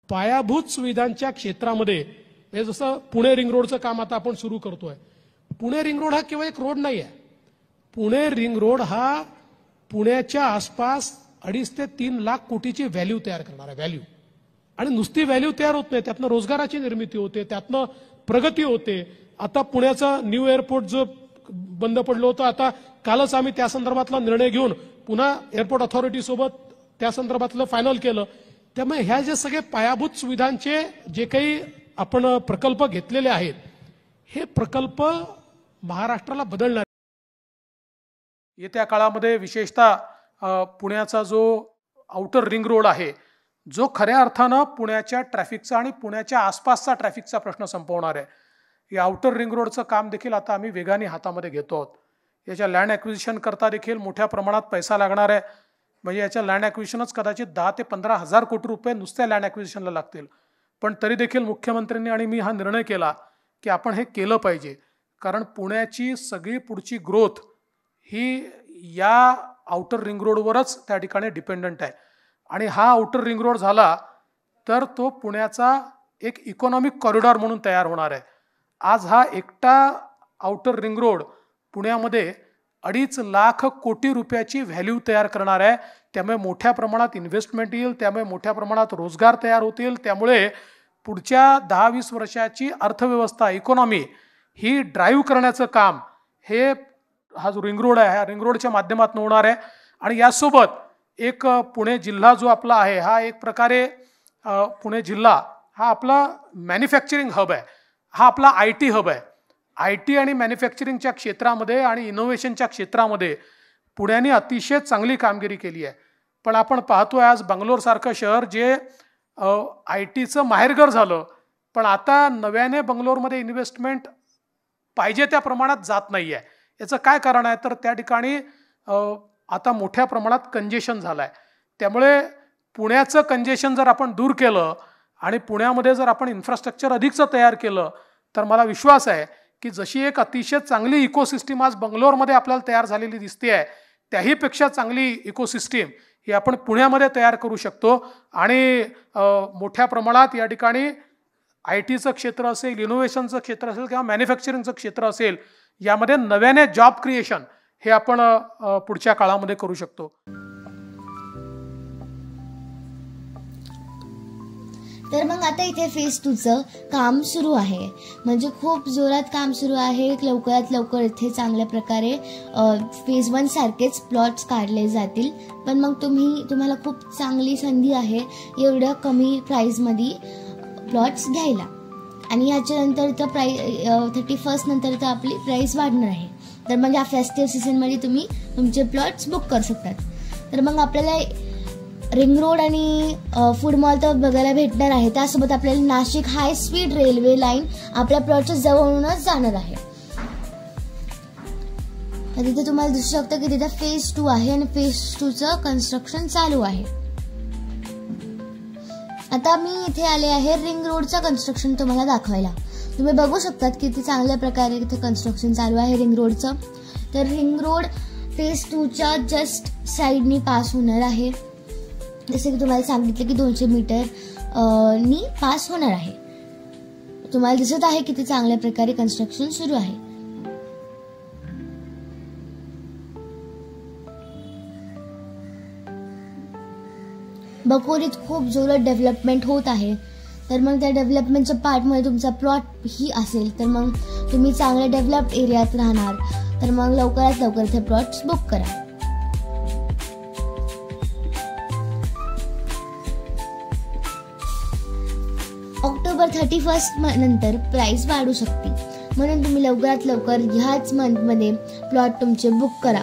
पायाभूत सुविधांच्या क्षेत्रामध्ये हे जसं पुणे रिंग रोडचं काम आता आपण सुरू करतोय. पुणे रिंग रोड हा केवळ एक रोड नाही आहे. पुणे रिंग रोड हा पुण्याच्या आसपास 2.5 ते 3 लाख कोटीची व्हॅल्यू तयार करणार आहे. व्हॅल्यू आणि नुसती व्हॅल्यू तयार होत नाही, त्यातनं रोजगाराची निर्मिती होते, त्यातनं प्रगती होते. आता पुण्याचं न्यू एअरपोर्ट जो बंद पडलं होतं, आता कालच आम्ही त्या संदर्भातला निर्णय घेऊन पुन्हा एअरपोर्ट ऑथॉरिटी सोबत त्या संदर्भातलं फायनल केलं. त्यामुळे ह्या जे सगळे पायाभूत सुविधांचे जे काही आपण प्रकल्प घेतलेले आहेत, हे प्रकल्प महाराष्ट्राला बदलणार. येत्या काळामध्ये विशेषतः पुण्याचा जो आउटर रिंग रोड आहे, जो खऱ्या अर्थानं पुण्याच्या ट्रॅफिकचा आणि पुण्याच्या आसपासचा ट्रॅफिकचा प्रश्न संपवणार आहे. या आउटर रिंग रोडचं काम देखील आता आम्ही वेगाने हातामध्ये घेतो आहोत. याच्या लँड ॲक्विजिशन करता देखील मोठ्या प्रमाणात पैसा लागणार आहे. म्हणजे याच्या लँड ॲक्विजिशनच कदाचित 10 ते 15 हजार कोटी रुपये नुसत्या लँड ॲक्विजिशनला लागतील. पण तरी देखील मुख्यमंत्र्यांनी आणि मी हा निर्णय केला की आपण हे केलं पाहिजे, कारण पुण्याची सगळी पुढची ग्रोथ ही या आउटर रिंग रोडवरच त्या ठिकाणी डिपेंडंट आहे. आणि हा आउटर रिंग रोड झाला तर तो पुण्याचा एक इकॉनॉमिक कॉरिडॉर म्हणून तयार होणार आहे. आज हा एकटा आउटर रिंग रोड पुण्यामध्ये 2.5 लाख कोटी रुपयाची व्हॅल्यू तयार करणार आहे. त्यामुळे मोठ्या प्रमाणात इन्व्हेस्टमेंट येईल, त्यामुळे मोठ्या प्रमाणात रोजगार तयार होतील. त्यामुळे पुढच्या 10-20 वर्षाची अर्थव्यवस्था, इकॉनॉमी ही ड्राईव्ह करण्याचं काम हे हा जो रिंग रोड आहे, ह्या रिंग रोडच्या माध्यमातून होणार आहे. आणि यासोबत एक पुणे जिल्हा जो आपला आहे, हा एक प्रकारे पुणे जिल्हा हा आपला मॅन्युफॅक्चरिंग हब आहे, हा आपला IT हब आहे. IT आणि मॅन्युफॅक्चरिंगच्या क्षेत्रामध्ये आणि इनोव्हेशनच्या क्षेत्रामध्ये पुण्याने अतिशय चांगली कामगिरी केली आहे. पण आपण पाहतोय आज बंगलोरसारखं शहर जे ITचं माहेरघर झालं, पण आता नव्याने बंगलोरमध्ये इन्व्हेस्टमेंट पाहिजे त्या प्रमाणात जात नाही आहे. याचं काय कारण आहे तर त्या ठिकाणी आता मोठ्या प्रमाणात कंजेशन झालं आहे. त्यामुळे पुण्याचं कंजेशन जर आपण दूर केलं आणि पुण्यामध्ये जर आपण इन्फ्रास्ट्रक्चर अधिकचं तयार केलं तर मला विश्वास आहे की जशी एक अतिशय चांगली इकोसिस्टीम आज बंगलोरमध्ये आपल्याला तयार झालेली दिसते आहे, त्याहीपेक्षा चांगली इकोसिस्टीम ही आपण पुण्यामध्ये तयार करू शकतो. आणि मोठ्या प्रमाणात या ठिकाणी ITचं क्षेत्र असेल, इनोव्हेशनचं क्षेत्र असेल किंवा मॅन्युफॅक्चरिंगचं क्षेत्र असेल, यामध्ये नव्याने जॉब क्रिएशन हे आपण पुढच्या काळामध्ये करू शकतो. तर मग आता इथे फेज 2चं काम सुरू आहे, म्हणजे खूप जोरात काम सुरू आहे. लवकरात लवकर इथे चांगल्या प्रकारे फेज 1 सारखेच प्लॉट्स काढले जातील. पण मग तुम्हाला खूप चांगली संधी आहे एवढ्या कमी प्राईजमध्ये प्लॉट्स घ्यायला. आणि याच्यानंतर तर 31 नंतर तर आपली प्राईस वाढणार आहे. तर मग या फेस्टिव्ह सीझनमध्ये तुम्ही तुमचे प्लॉट्स बुक करू शकतात. तर मग आपल्याला रिंग रोड आणि फूड मॉल तर बघायला भेटणार आहे. त्यासोबत आपल्याला Nashik high speed railway line आपल्या प्लॉटच्या जवळूनच जाणार आहे. तर तिथे तुम्हाला दिसू शकतं की तिथे फेज 2 आहे आणि फेज 2चं कन्स्ट्रक्शन चालू आहे. आता मी इथे आले आहे रिंग रोडचं कन्स्ट्रक्शन तुम्हाला दाखवायला. तुम्ही बघू शकतात की ते चांगल्या प्रकारे इथे कन्स्ट्रक्शन चालू आहे रिंग रोडचं. तर रिंग रोड फेज 2च्या जस्ट साईडनी पास होणार आहे. जसे की तुम्हाला सांगितलं की 200 मीटर नी पास होणार आहे. तुम्हाला दिसत आहे की ते चांगल्या प्रकारे कन्स्ट्रक्शन सुरू आहे. बकोरीत खूप जोरात डेव्हलपमेंट होत आहे. तर मग त्या डेव्हलपमेंटच्या पार्टमध्ये तुमचा प्लॉट ही असेल तर मग तुम्ही चांगल्या डेव्हलप्ड एरियात राहणार. तर मग लवकरात लवकर इथे प्लॉट्स बुक करा. ऑक्टोबर 31 नंतर प्राइस वाढू शकते, म्हणून तुम्ही लवकरात लवकर ह्याच मंथमध्ये प्लॉट तुमचे बुक करा.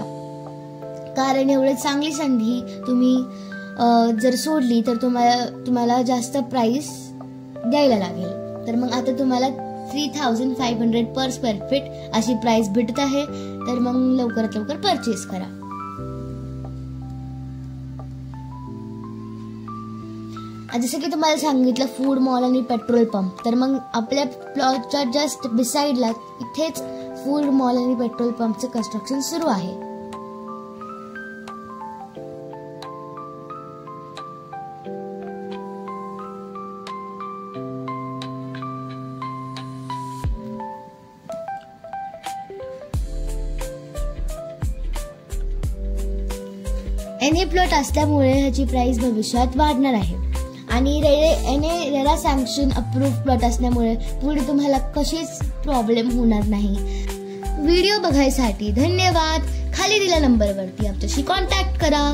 कारण एवढी चांगली संधी तुम्ही जर सोडली तर तुम्हाला जास्त प्राइस द्यायला लागेल. तर मग आता तुम्हाला 3500 पर स्क्वेअर फीट अशी प्राइस भेटत आहे. तर मग लवकरात लवकर परचेस करा. जसं की तुम्हाला सांगितलं फूड मॉल आणि पेट्रोल पंप. तर मग आपल्या प्लॉटच्या जस्ट बिसाइडला इथेच फूड मॉल आणि पेट्रोल पंपचं कन्स्ट्रक्शन सुरू आहे. एनए प्लॉट असल्यामुळे ह्याची प्राइस भविष्यात वाढणार आहे आणि रेरा सँक्शन अप्रूव्ह प्लॉट असल्यामुळे पुढे तुम्हाला कशीच प्रॉब्लेम होणार नाही. व्हिडिओ बघायसाठी धन्यवाद. खाली दिलेल्या नंबरवरती आमच्याशी कॉन्टॅक्ट करा.